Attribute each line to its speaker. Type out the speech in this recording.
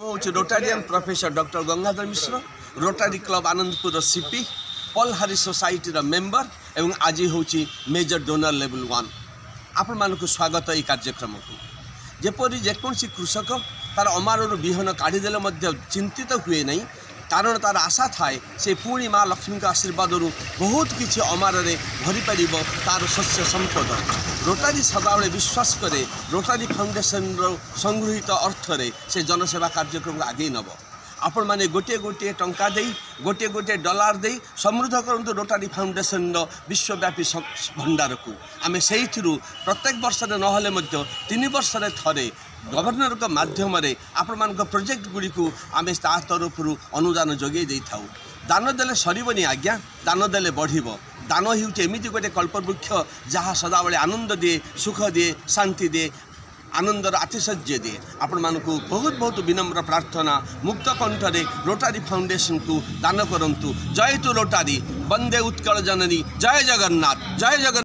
Speaker 1: हूँ रोटारियन professor doctor Gangadhar मिश्र रोटारी club Anandpur CP पल हारी सोसाइटी मेंबर एवं आज हूँ मेजर डोनर लेवल 1 आपण मानक स्वागत ये कार्यक्रम को जेपरी जेकोसी कृषक तार अमार विहन काढ़ीदेले चिंतित हुए नहीं कारण तार आशा थाए से पुणी माँ लक्ष्मी आशीर्वाद बहुत किसी अमार भरी पार तार शस्य संपद रोटारी सदाबले विश्वास करे रोटारी फाउंडेशन संगृहित अर्थरे से जनसेवा कार्यक्रम को आगे नब आपण मैंने गोटे गोटे टंका दे गोटे गोटे डॉलर दे समृद्ध करंतु रोटारी फाउंडेशन विश्वव्यापी भंडार को आम से प्रत्येक वर्ष नहले 3 वर्ष थे गवर्नर का माध्यम आपण मान प्रोजेक्ट गुड़ी को आम तरफ अनुदान जोगे दे था दान देले सरबनी आज्ञा दान देले बढ़िबो दान होमती गोटे कल्पवृक्ष जहाँ सदाबले आनंद दिए सुख दिए शांति दिए आनंदर आतिशଯ୍य दिए आपण मानकु बहुत बहुत विनम्र प्रार्थना मुक्त कंठरे रोटारी फाउंडेशन को दान करंतु जय तु रोटारी वंदे उत्कल जननी जय जगन्नाथ जय जगन्नाथ।